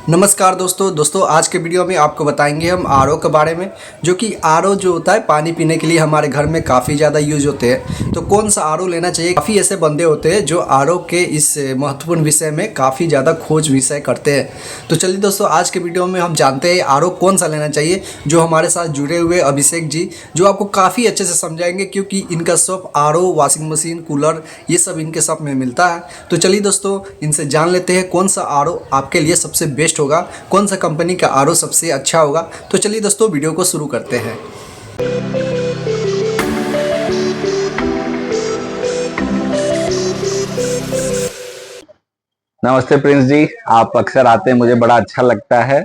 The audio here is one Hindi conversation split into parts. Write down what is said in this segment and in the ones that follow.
नमस्कार दोस्तों आज के वीडियो में आपको बताएंगे हम आरओ के बारे में। जो कि आरओ जो होता है पानी पीने के लिए हमारे घर में काफ़ी ज़्यादा यूज होते हैं। तो कौन सा आरओ लेना चाहिए, काफ़ी ऐसे बंदे होते हैं जो आरओ के इस महत्वपूर्ण विषय में काफ़ी ज़्यादा खोज विषय करते हैं। तो चलिए दोस्तों आज के वीडियो में हम जानते हैं आरओ कौन सा लेना चाहिए। जो हमारे साथ जुड़े हुए अभिषेक जी जो आपको काफ़ी अच्छे से समझाएंगे, क्योंकि इनका shop RO, washing machine, cooler ये सब इनके शॉप में मिलता है। तो चलिए दोस्तों इनसे जान लेते हैं कौन सा आरओ आपके लिए सबसे बेस्ट होगा, कौन सा कंपनी का आरओ सबसे अच्छा होगा। तो चलिए दोस्तों वीडियो को शुरू करते हैं। नमस्ते प्रिंस जी, आप अक्सर आते हैं, मुझे बड़ा अच्छा लगता है।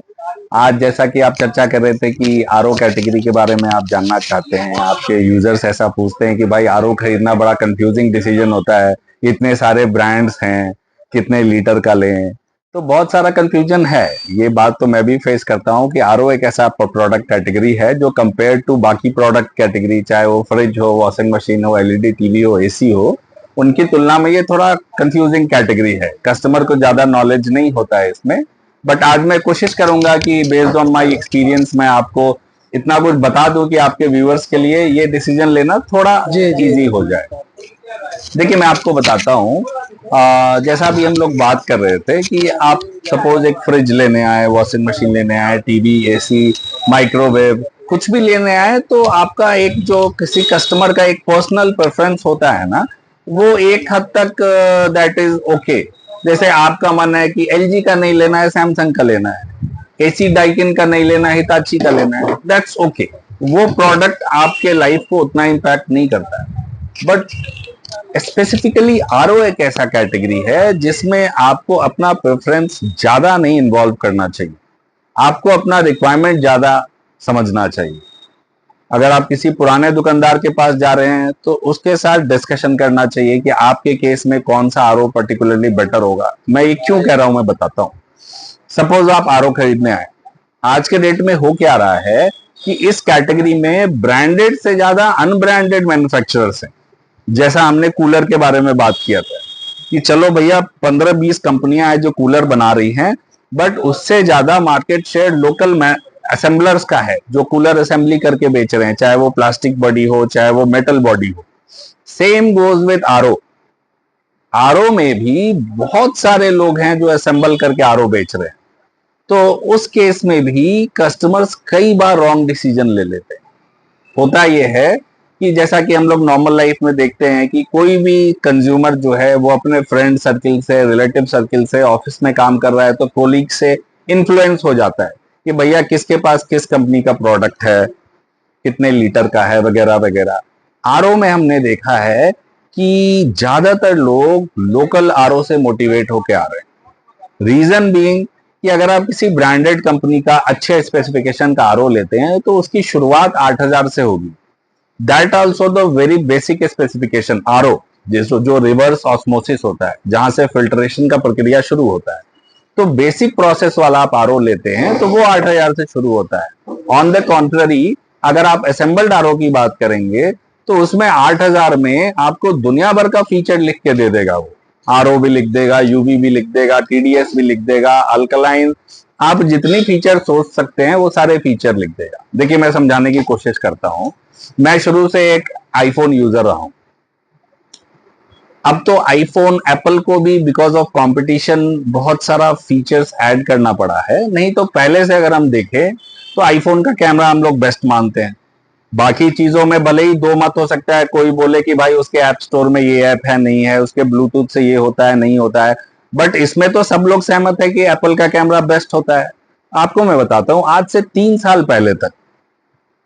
आज जैसा कि आप चर्चा कर रहे थे कि आरओ कैटेगरी के बारे में आप जानना चाहते हैं, आपके यूजर्स ऐसा पूछते हैं कि भाई आरओ खरीदना बड़ा कंफ्यूजिंग डिसीजन होता है, इतने सारे ब्रांड्स हैं, कितने लीटर का लें, तो बहुत सारा कंफ्यूजन है। ये बात तो मैं भी फेस करता हूँ कि आरओ एक ऐसा प्रोडक्ट कैटेगरी है जो कंपेयर टू बाकी प्रोडक्ट कैटेगरी, चाहे वो फ्रिज हो, वॉशिंग मशीन हो, एलईडी टीवी हो, एसी हो, उनकी तुलना में ये थोड़ा कंफ्यूजिंग कैटेगरी है। कस्टमर को ज्यादा नॉलेज नहीं होता है इसमें। बट आज मैं कोशिश करूंगा कि बेस्ड ऑन माय एक्सपीरियंस मैं आपको इतना कुछ बता दूं कि आपके व्यूअर्स के लिए ये डिसीजन लेना थोड़ा इजी हो जाए। देखिए मैं आपको बताता हूँ, जैसा अभी हम लोग बात कर रहे थे कि आप सपोज एक फ्रिज लेने आए, वॉशिंग मशीन लेने आए, टीवी, एसी, माइक्रोवेव, कुछ भी लेने आए, तो आपका एक जो किसी कस्टमर का एक पर्सनल प्रेफरेंस होता है ना, वो एक हद तक दैट इज ओके। जैसे आपका मन है कि एलजी का नहीं लेना है, सैमसंग का लेना है, एसी डाइकिन का नहीं लेना है, हिताची का लेना है, दैट्स ओके। वो प्रोडक्ट आपके लाइफ को उतना इम्पैक्ट नहीं करता है। बट स्पेसिफिकली आरओ एक ऐसा कैटेगरी है जिसमें आपको अपना प्रेफरेंस ज्यादा नहीं इन्वॉल्व करना चाहिए, आपको अपना रिक्वायरमेंट ज्यादा समझना चाहिए। अगर आप किसी पुराने दुकानदार के पास जा रहे हैं तो उसके साथ डिस्कशन करना चाहिए कि आपके केस में कौन सा आरओ पर्टिकुलरली बेटर होगा। मैं ये क्यों कह रहा हूं मैं बताता हूं। सपोज आप आरओ खरीदने आए, आज के डेट में हो क्या रहा है कि इस कैटेगरी में ब्रांडेड से ज्यादा अनब्रांडेड मैन्युफैक्चरर्स हैं। जैसा हमने कूलर के बारे में बात किया था कि चलो भैया 15-20 कंपनियां हैं जो कूलर बना रही हैं, बट उससे ज्यादा मार्केट शेयर लोकल असेंबलर्स का है जो कूलर असेंबली करके बेच रहे हैं, चाहे वो प्लास्टिक बॉडी हो, चाहे वो मेटल बॉडी हो। Same goes with RO. RO में भी बहुत सारे लोग हैं जो असेंबल करके आरओ बेच रहे हैं। तो उस केस में भी कस्टमर्स कई बार रॉन्ग डिसीजन ले लेते हैं। होता यह है कि जैसा कि हम लोग नॉर्मल लाइफ में देखते हैं कि कोई भी कंज्यूमर जो है वो अपने फ्रेंड सर्किल से, रिलेटिव सर्किल से, ऑफिस में काम कर रहा है तो कोलीग से इन्फ्लुएंस हो जाता है कि भैया किसके पास किस कंपनी का प्रोडक्ट है, कितने लीटर का है, वगैरह वगैरह। आरओ में हमने देखा है कि ज्यादातर लोग लोकल आरओ से मोटिवेट होके आ रहे हैं। रीजन बीइंग कि अगर आप किसी ब्रांडेड कंपनी का अच्छे स्पेसिफिकेशन का आरओ लेते हैं तो उसकी शुरुआत 8,000 से होगी। That also the very basic specification RO, जो रिवर्स ऑस्मोसिस होता है, जहां से फिल्ट्रेशन का प्रक्रिया शुरू होता है। तो बेसिक प्रोसेस वाला आप आरओ लेते हैं तो वो 8,000 से शुरू होता है। ऑन द कॉन्ट्ररी अगर आप असेंबल्ड आरओ की बात करेंगे तो उसमें 8,000 में आपको दुनिया भर का फीचर लिख के दे देगा। वो आरओ भी लिख देगा, यूवी भी लिख देगा, टीडीएस भी लिख देगा, अल्कलाइन, आप जितनी फीचर सोच सकते हैं वो सारे फीचर लिख देगा। देखिए मैं समझाने की कोशिश करता हूं। मैं शुरू से एक आईफोन यूजर रहा हूं। अब तो आईफोन, एप्पल को भी बिकॉज ऑफ कंपटीशन बहुत सारा फीचर्स ऐड करना पड़ा है। नहीं तो पहले से अगर हम देखें तो आईफोन का कैमरा हम लोग बेस्ट मानते हैं। बाकी चीजों में भले ही दो मत हो सकता है, कोई बोले कि भाई उसके ऐप स्टोर में ये ऐप है, नहीं है, उसके ब्लूटूथ से ये होता है, नहीं होता है, बट इसमें तो सब लोग सहमत है कि एप्पल का कैमरा बेस्ट होता है। आपको मैं बताता हूं, आज से 3 साल पहले तक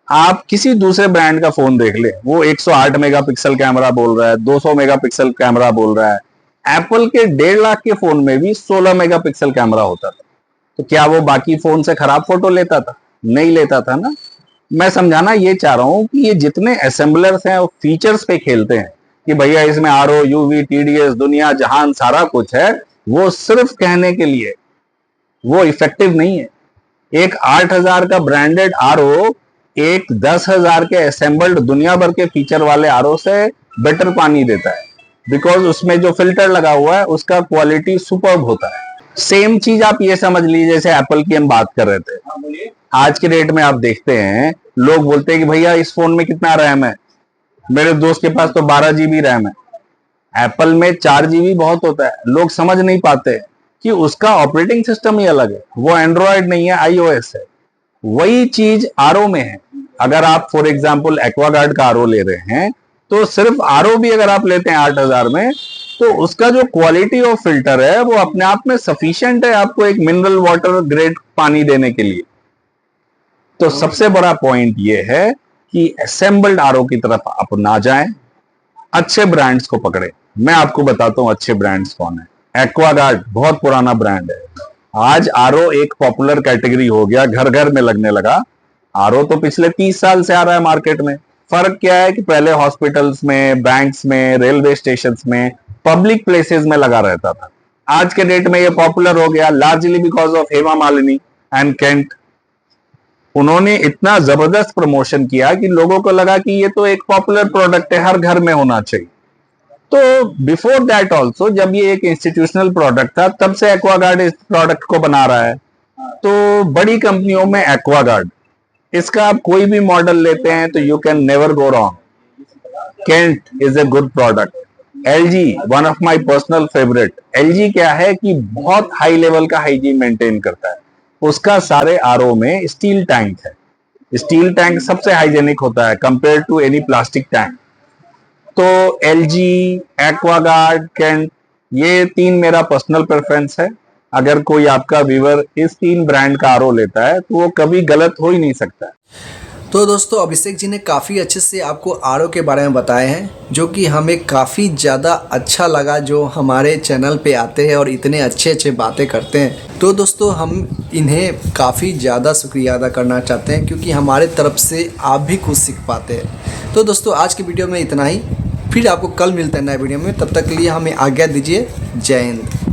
आप किसी दूसरे ब्रांड का फोन देख ले, वो 108 मेगापिक्सल कैमरा बोल रहा है, 200 मेगापिक्सल कैमरा बोल रहा है। एप्पल के 1.5 लाख के फोन में भी 16 मेगापिक्सल कैमरा होता था। तो क्या वो बाकी फोन से खराब फोटो लेता था? नहीं लेता था ना। मैं समझाना ये चाह रहा हूं कि ये जितने असेंबलर्स हैं वो फीचर्स पे खेलते हैं कि भैया इसमें आरओ, यूवी, टीडीएस, दुनिया जहान सारा कुछ है, वो सिर्फ कहने के लिए, वो इफेक्टिव नहीं है। एक 8,000 का ब्रांडेड आरओ एक 10,000 के असेंबल्ड दुनिया भर के फीचर वाले आरओ से बेटर पानी देता है, बिकॉज उसमें जो फिल्टर लगा हुआ है उसका क्वालिटी सुपर्ब होता है। सेम चीज आप ये समझ लीजिए, जैसे एप्पल की हम बात कर रहे थे। आज के डेट में आप देखते हैं लोग बोलते हैं कि भैया इस फोन में कितना रैम है, मेरे दोस्त के पास तो 12 GB रैम है। एप्पल में 4 GB बहुत होता है। लोग समझ नहीं पाते कि उसका ऑपरेटिंग सिस्टम ही अलग है, वो एंड्रॉयड नहीं है, iOS है। वही चीज आरओ में है। अगर आप फॉर एग्जांपल एक्वागार्ड का आरओ ले रहे हैं तो सिर्फ आरओ भी अगर आप लेते हैं 8000 में, तो उसका जो क्वालिटी ऑफ फिल्टर है वो अपने आप में सफिशिएंट है आपको एक मिनरल वाटर ग्रेड पानी देने के लिए। तो सबसे बड़ा पॉइंट ये है कि असेंबल्ड आरओ की तरफ आप ना जाएं, अच्छे ब्रांड्स को पकड़े। मैं आपको बताता हूं अच्छे ब्रांड्स कौन है। एक्वागार्ड बहुत पुराना ब्रांड है, आज आरओ एक पॉपुलर कैटेगरी हो गया, घर घर में लगने लगा। आरओ तो पिछले 30 साल से आ रहा है मार्केट में। फर्क क्या है कि पहले हॉस्पिटल्स में, बैंक्स में, रेलवे स्टेशन में, पब्लिक प्लेसेस में लगा रहता था। आज के डेट में ये पॉपुलर हो गया largely because of Hema Malini and Kent. उन्होंने इतना जबरदस्त प्रमोशन किया कि लोगों को लगा कि ये तो एक पॉपुलर प्रोडक्ट है, हर घर में होना चाहिए। तो बिफोर दैट ऑल्सो जब ये एक इंस्टीट्यूशनल प्रोडक्ट था, तब से एक्वागार्ड इस प्रोडक्ट को बना रहा है। तो बड़ी कंपनियों में एक्वागार्ड, इसका आप कोई भी मॉडल लेते हैं तो you can never go wrong. Kent is a good product. LG one of my personal favourite. LG क्या है कि बहुत हाई लेवल का हाइजीन मेंटेन करता है। उसका सारे आरओ में स्टील टैंक है। स्टील टैंक सबसे हाइजेनिक होता है compare to any plastic tank. तो LG, एक्वागार्ड, केंट, ये 3 मेरा पर्सनल प्रेफरेंस है। अगर कोई आपका व्यूअर इस 3 ब्रांड का आरओ लेता है तो वो कभी गलत हो ही नहीं सकता। तो दोस्तों अभिषेक जी ने काफ़ी अच्छे से आपको आरओ के बारे में बताए हैं, जो कि हमें काफ़ी ज़्यादा अच्छा लगा जो हमारे चैनल पे आते हैं और इतने अच्छे अच्छे बातें करते हैं। तो दोस्तों हम इन्हें काफ़ी ज़्यादा शुक्रिया अदा करना चाहते हैं, क्योंकि हमारे तरफ से आप भी कुछ सीख पाते हैं। तो दोस्तों आज की वीडियो में इतना ही, फिर आपको कल मिलते हैं नए वीडियो में। तब तक के लिए हमें आज्ञा दीजिए। जय हिंद।